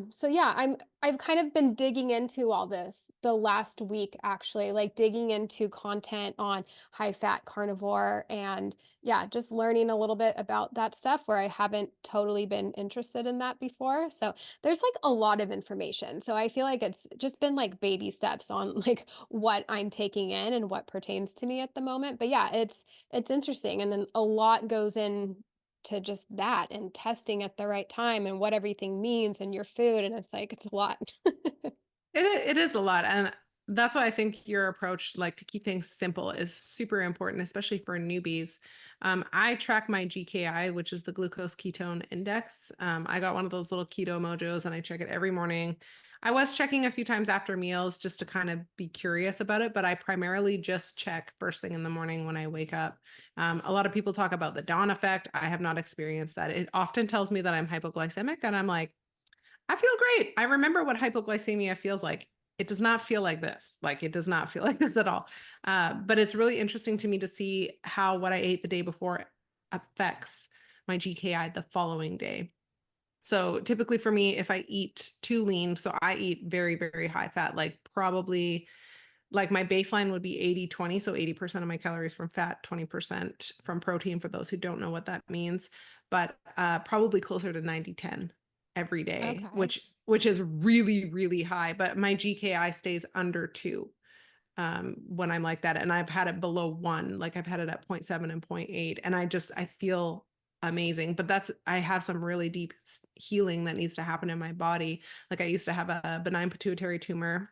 So yeah, I've kind of been digging into all this the last week actually, like digging into content on high fat carnivore and yeah, just learning a little bit about that stuff where I haven't totally been interested in that before. So there's like a lot of information. So I feel like it's just been like baby steps on like what I'm taking in and what pertains to me at the moment. But yeah, it's interesting. And then a lot goes in to just that and testing at the right time and what everything means and your food. And it's like it's a lot. It is a lot. And that's why I think your approach, like to keep things simple, is super important, especially for newbies. I track my GKI, which is the glucose ketone index. I got one of those little keto mojos and I check it every morning. I was checking a few times after meals just to kind of be curious about it, but I primarily just check first thing in the morning when I wake up. A lot of people talk about the dawn effect. I have not experienced that. It often tells me that I'm hypoglycemic, and I'm like, I feel great. I remember what hypoglycemia feels like. It does not feel like this. Like, it does not feel like this at all. But it's really interesting to me to see how what I ate the day before affects my GKI the following day. So typically for me, if I eat too lean, so I eat very, very high fat, like probably like my baseline would be 80-20. So 80% of my calories from fat, 20% from protein for those who don't know what that means, but probably closer to 90-10 every day, Okay. which is really, really high. But my GKI stays under 2 when I'm like that. And I've had it below 1, like I've had it at 0.7 and 0.8. And I feel amazing. But I have some really deep healing that needs to happen in my body. Like I used to have a benign pituitary tumor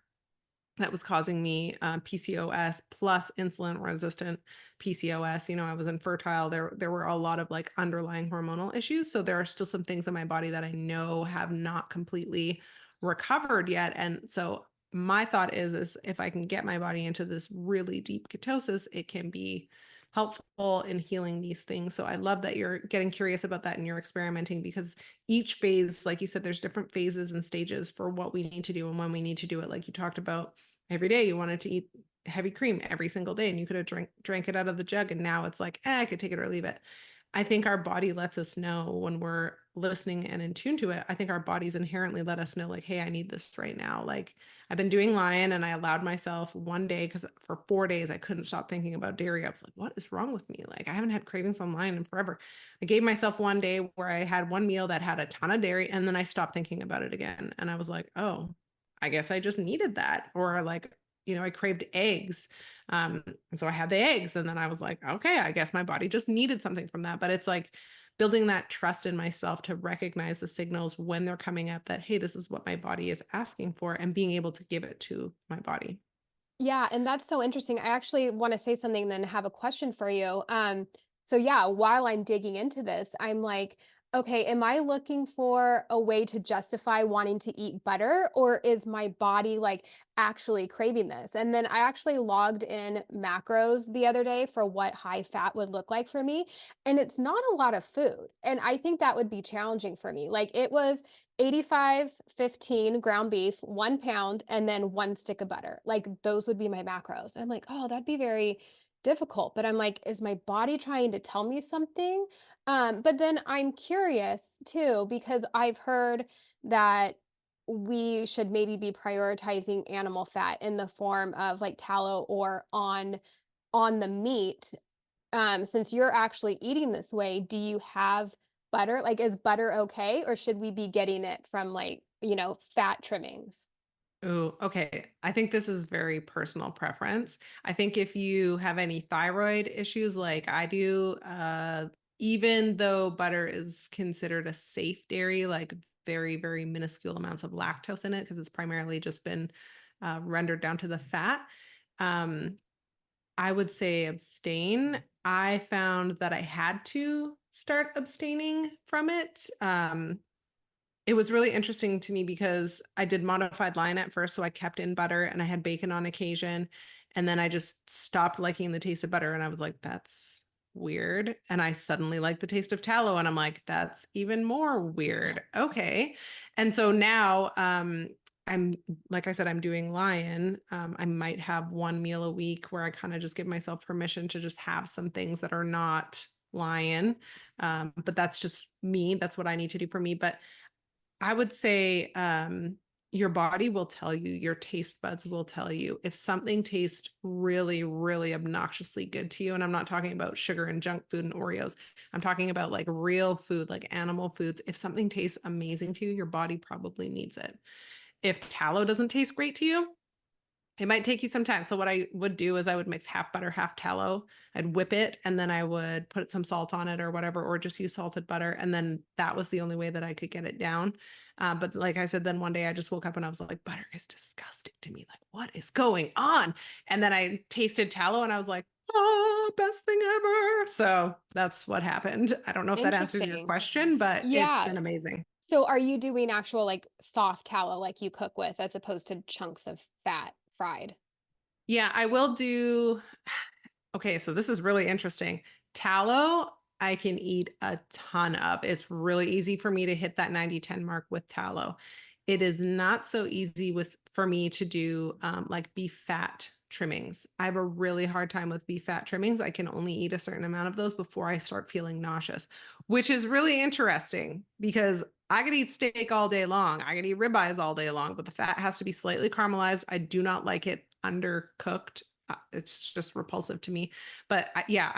that was causing me PCOS plus insulin resistant PCOS. You know, I was infertile. There were a lot of like underlying hormonal issues. So there are still some things in my body that I know have not completely recovered yet. And so my thought is if I can get my body into this really deep ketosis, it can be helpful in healing these things. So I love that you're getting curious about that and you're experimenting, because each phase, like you said, there's different phases and stages for what we need to do and when we need to do it. Like you talked about, every day you wanted to eat heavy cream every single day and you could have drank it out of the jug, and now it's like, I could take it or leave it. I think our body lets us know when we're listening and in tune to it. I think our bodies inherently let us know, like, hey, I need this right now. Like I've been doing Lion and I allowed myself one day, because for 4 days I couldn't stop thinking about dairy. I was like, what is wrong with me? Like I haven't had cravings on Lion in forever. I gave myself one day where I had one meal that had a ton of dairy, and then I stopped thinking about it again. And I was like, oh, I guess I just needed that. Or like, I craved eggs. So I had the eggs, and then I was like, okay, I guess my body just needed something from that. But it's like building that trust in myself to recognize the signals when they're coming up that, hey, this is what my body is asking for, and being able to give it to my body. Yeah, and that's so interesting. I actually want to say something, then have a question for you. So yeah, while I'm digging into this, I'm like, okay, am I looking for a way to justify wanting to eat butter, or is my body like actually craving this? And then I actually logged in macros the other day for what high fat would look like for me, and it's not a lot of food. And I think that would be challenging for me. Like it was 85-15 ground beef, 1 pound, and then 1 stick of butter. Like those would be my macros. And I'm like, oh, that'd be very difficult. But I'm like, is my body trying to tell me something? But then I'm curious too, because I've heard that we should maybe be prioritizing animal fat in the form of like tallow or on the meat. Since you're actually eating this way, do you have butter? Like, is butter okay, or should we be getting it from like, fat trimmings? Oh, okay. I think this is very personal preference. I think if you have any thyroid issues like I do, even though butter is considered a safe dairy, like very, very minuscule amounts of lactose in it, because it's primarily just been rendered down to the fat. Um, I would say abstain. I found that I had to start abstaining from it. It was really interesting to me because I did modified line at first. So I kept in butter and I had bacon on occasion. And then I just stopped liking the taste of butter. And I was like, that's weird. And I suddenly like the taste of tallow. And I'm like, that's even more weird. Okay. And so now, I'm, like I said, I'm doing Lion. I might have one meal a week where I kind of just give myself permission to just have some things that are not Lion. But that's just me. That's what I need to do for me. But I would say your body will tell you, your taste buds will tell you if something tastes really, really obnoxiously good to you. And I'm not talking about sugar and junk food and Oreos. I'm talking about like real food, like animal foods. If something tastes amazing to you, your body probably needs it. If tallow doesn't taste great to you, it might take you some time. So what I would do is I would mix half butter, half tallow. I'd whip it, and then I would put some salt on it or whatever, or just use salted butter. And then that was the only way that I could get it down. But like I said, then one day I just woke up and I was like, butter is disgusting to me. Like, what is going on? And then I tasted tallow and I was like, oh, best thing ever. So that's what happened. I don't know if that answers your Interesting. question, but it's Yeah. been amazing. So are you doing actual like soft tallow like you cook with as opposed to chunks of fat fried? Yeah, I will do. Okay, so this is really interesting. Tallow, I can eat a ton of. It's really easy for me to hit that 90-10 mark with tallow. It is not so easy with for me to do like beef fat trimmings. I have a really hard time with beef fat trimmings. I can only eat a certain amount of those before I start feeling nauseous, which is really interesting because I could eat steak all day long. I could eat ribeyes all day long, but the fat has to be slightly caramelized. I do not like it undercooked. It's just repulsive to me. But yeah,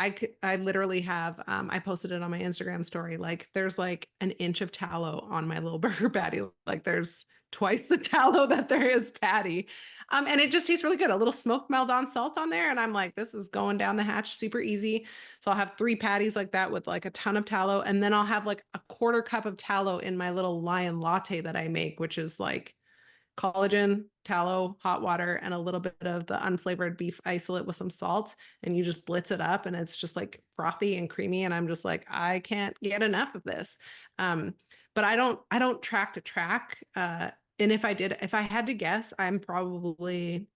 I literally have, I posted it on my Instagram story. Like there's like an inch of tallow on my little burger patty. Like there's twice the tallow that there is patty. And it just tastes really good. A little smoked Maldon salt on there. And I'm like, this is going down the hatch super easy. So I'll have 3 patties like that with like a ton of tallow. And then I'll have like a 1/4 cup of tallow in my little lion latte that I make, which is like collagen, tallow, hot water, and a little bit of the unflavored beef isolate with some salt. And you just blitz it up and it's just like frothy and creamy. And I'm just like, I can't get enough of this. But I don't track to track. And if I had to guess, I'm probably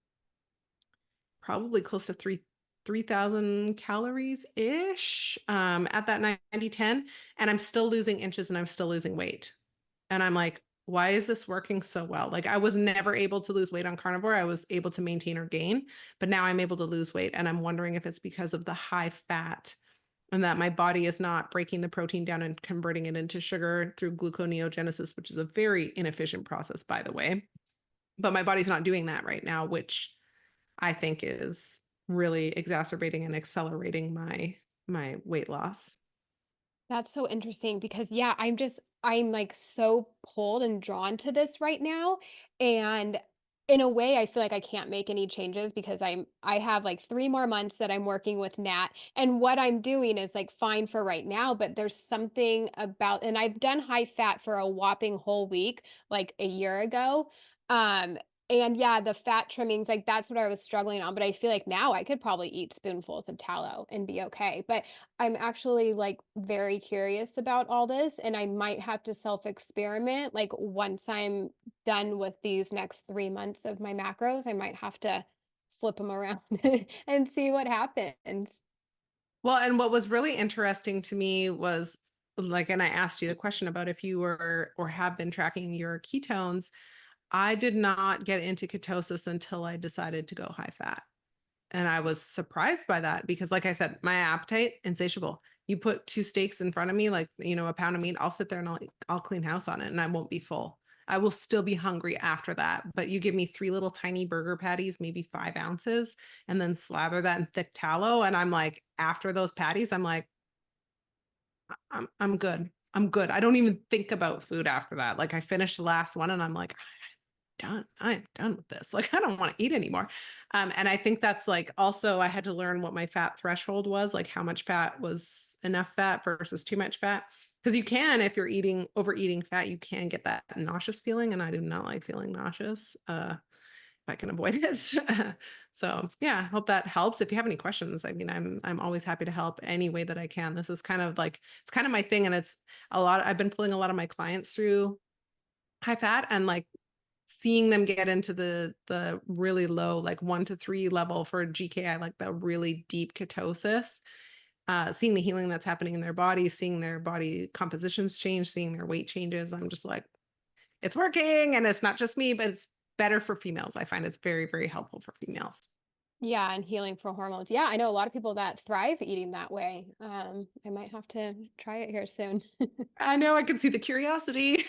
close to 3,000 calories ish at that 90-10. And I'm still losing inches and I'm still losing weight. And I'm like, why is this working so well? Like I was never able to lose weight on carnivore. I was able to maintain or gain, but now I'm able to lose weight. And I'm wondering if it's because of the high fat and that my body is not breaking the protein down and converting it into sugar through gluconeogenesis, which is a very inefficient process, by the way. But my body's not doing that right now, which I think is really exacerbating and accelerating my weight loss. That's so interesting because yeah, I'm like so pulled and drawn to this right now. And in a way, I feel like I can't make any changes because I have like 3 more months that I'm working with Nat. And what I'm doing is like fine for right now, but there's something about and I've done high fat for a whopping whole week, like a year ago. Um, and yeah, the fat trimmings, like that's what I was struggling on. But I feel like now I could probably eat spoonfuls of tallow and be okay. But I'm actually like very curious about all this and I might have to self-experiment. Like once I'm done with these next 3 months of my macros, I might have to flip them around and see what happens. Well, and what was really interesting to me was like, and I asked you the question about if you were or have been tracking your ketones. I did not get into ketosis until I decided to go high fat. And I was surprised by that because, like I said, my appetite insatiable. You put 2 steaks in front of me, like, a pound of meat, I'll sit there and I'll clean house on it and I won't be full. I will still be hungry after that. But you give me 3 little tiny burger patties, maybe 5 ounces, and then slather that in thick tallow. And I'm like, after those patties, I'm like, I'm good. I'm good. I don't even think about food after that. Like I finished the last one and I'm like, done. I'm done with this. Like, I don't want to eat anymore. And I think that's like also I had to learn what my fat threshold was, like how much fat was enough fat versus too much fat. Because you can, if you're overeating fat, you can get that nauseous feeling. And I do not like feeling nauseous. If I can avoid it. So yeah, I hope that helps. If you have any questions, I mean, I'm always happy to help any way that I can. This is kind of like it's kind of my thing. And it's I've been pulling a lot of my clients through high fat and like seeing them get into the really low, like 1 to 3 level for GKI, like the really deep ketosis, seeing the healing that's happening in their body, seeing their body compositions change, seeing their weight changes. I'm just like, it's working. And it's not just me, but it's better for females. I find it's very, very helpful for females. Yeah, and healing for hormones. Yeah, I know a lot of people that thrive eating that way. I might have to try it here soon. I know I can see the curiosity.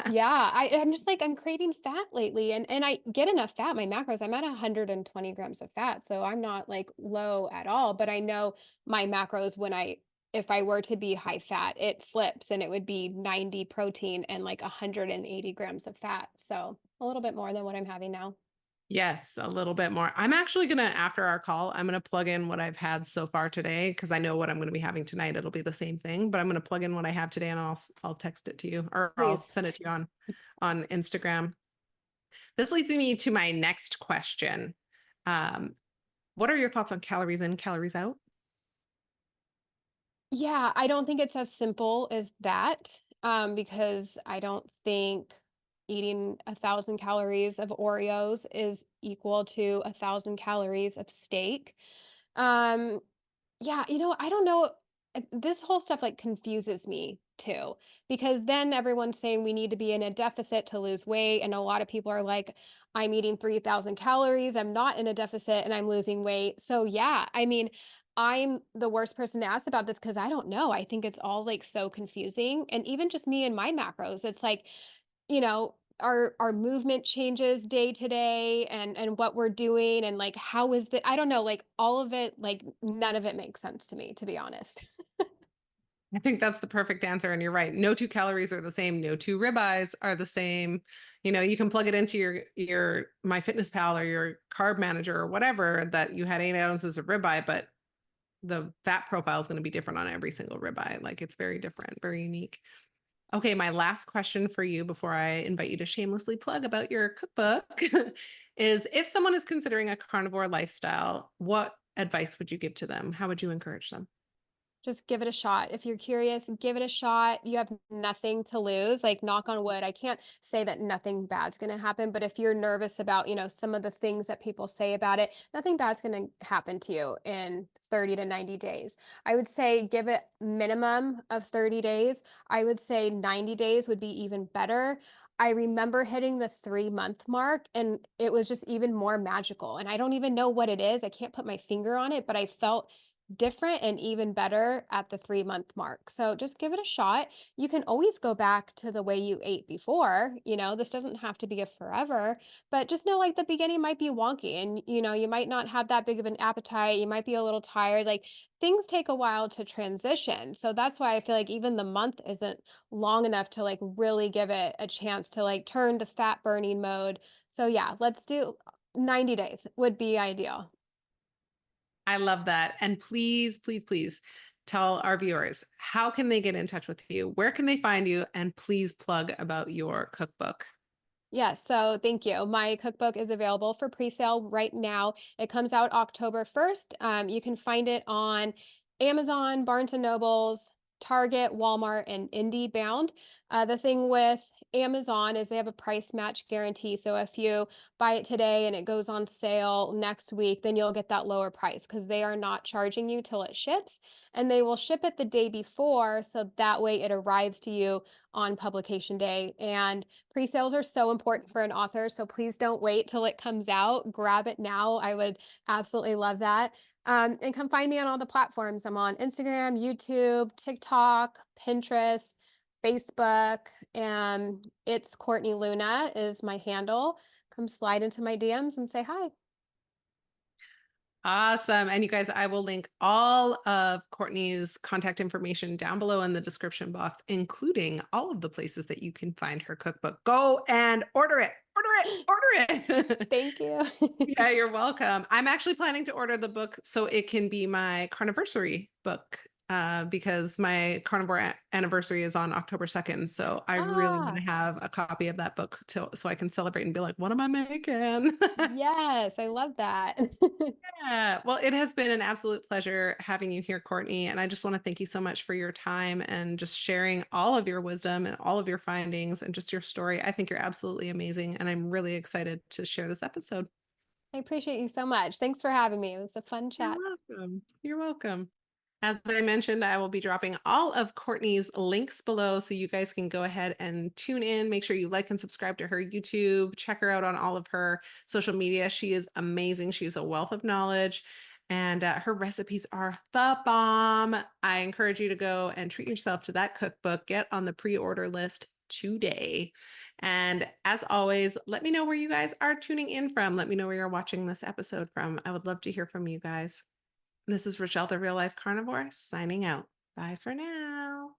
Yeah, I'm just like I'm craving fat lately and I get enough fat, my macros. I'm at 120 grams of fat, so I'm not like low at all, but I know my macros when I if I were to be high fat, it flips and it would be 90 protein and like 180 grams of fat. So, a little bit more than what I'm having now. Yes, a little bit more. I'm actually going to, after our call, I'm going to plug in what I've had so far today because I know what I'm going to be having tonight. It'll be the same thing, but I'm going to plug in what I have today and I'll text it to you or I'll Please. send it to you on Instagram. This leads me to my next question. Um, what are your thoughts on calories in, calories out? Yeah, I don't think it's as simple as that, because I don't think eating 1,000 calories of Oreos is equal to 1,000 calories of steak. Um, Yeah, I don't know. This whole stuff like confuses me too, because then everyone's saying we need to be in a deficit to lose weight. And a lot of people are like, I'm eating 3,000 calories, I'm not in a deficit, and I'm losing weight. So, yeah, I mean, I'm the worst person to ask about this because I don't know. I think it's all like so confusing. And even just me and my macros, it's like, our movement changes day to day and what we're doing and like how is that I don't know, like all of it, like none of it makes sense to me, to be honest. I think that's the perfect answer. And you're right. No two calories are the same. No two ribeyes are the same. You can plug it into your MyFitnessPal or your carb manager or whatever that you had 8 ounces of ribeye, but the fat profile is going to be different on every single ribeye. Like it's very different, very unique. Okay, my last question for you before I invite you to shamelessly plug about your cookbook is if someone is considering a carnivore lifestyle, what advice would you give to them? How would you encourage them? Just give it a shot. If you're curious, give it a shot. You have nothing to lose. Like, knock on wood. I can't say that nothing bad's going to happen, but if you're nervous about, some of the things that people say about it, nothing bad's going to happen to you in 30 to 90 days. I would say give it minimum of 30 days. I would say 90 days would be even better. I remember hitting the 3-month mark and it was just even more magical. And I don't even know what it is. I can't put my finger on it, but I felt different and even better at the 3-month mark. So just give it a shot. You can always go back to the way you ate before. This doesn't have to be a forever, but just know like the beginning might be wonky and you might not have that big of an appetite. You might be a little tired. Like things take a while to transition. So that's why I feel like even the month isn't long enough to like really give it a chance to like turn to fat burning mode. So yeah, let's do 90 days would be ideal. I love that. And please, please, please tell our viewers, how can they get in touch with you? Where can they find you? And please plug about your cookbook. Yes, so thank you. My cookbook is available for pre-sale right now. It comes out October 1st. You can find it on Amazon, Barnes& and Nobles, Target, Walmart, and IndieBound. The thing with Amazon is they have a price match guarantee. So if you buy it today and it goes on sale next week, then you'll get that lower price because they are not charging you till it ships. And they will ship it the day before, so that way it arrives to you on publication day. And pre-sales are so important for an author, so please don't wait till it comes out. Grab it now. I would absolutely love that. And come find me on all the platforms. I'm on Instagram, YouTube, TikTok, Pinterest, Facebook, and it's Courtney Luna is my handle. Come slide into my DMs and say hi. Awesome. And you guys, I will link all of Courtney's contact information down below in the description box, including all of the places that you can find her cookbook. Go and order it. Order it. Order it. Thank you. Yeah, you're welcome. I'm actually planning to order the book so it can be my carniversary book because my carnivore anniversary is on October 2nd. So I really want to Ah, have a copy of that book so I can celebrate and be like, what am I making? yes, I love that. Yeah, well, it has been an absolute pleasure having you here, Courtney. And I just want to thank you so much for your time and just sharing all of your wisdom and all of your findings and just your story. I think you're absolutely amazing. And I'm really excited to share this episode. I appreciate you so much. Thanks for having me. It was a fun You're chat. welcome. You're welcome. As I mentioned, I will be dropping all of Courtney's links below so you guys can go ahead and tune in. Make sure you like and subscribe to her YouTube. Check her out on all of her social media. She is amazing. She's a wealth of knowledge and her recipes are the bomb. I encourage you to go and treat yourself to that cookbook. Get on the pre-order list today. And as always, let me know where you guys are tuning in from. Let me know where you're watching this episode from. I would love to hear from you guys. This is Richelle, the Real Life Carnivore, signing out. Bye for now.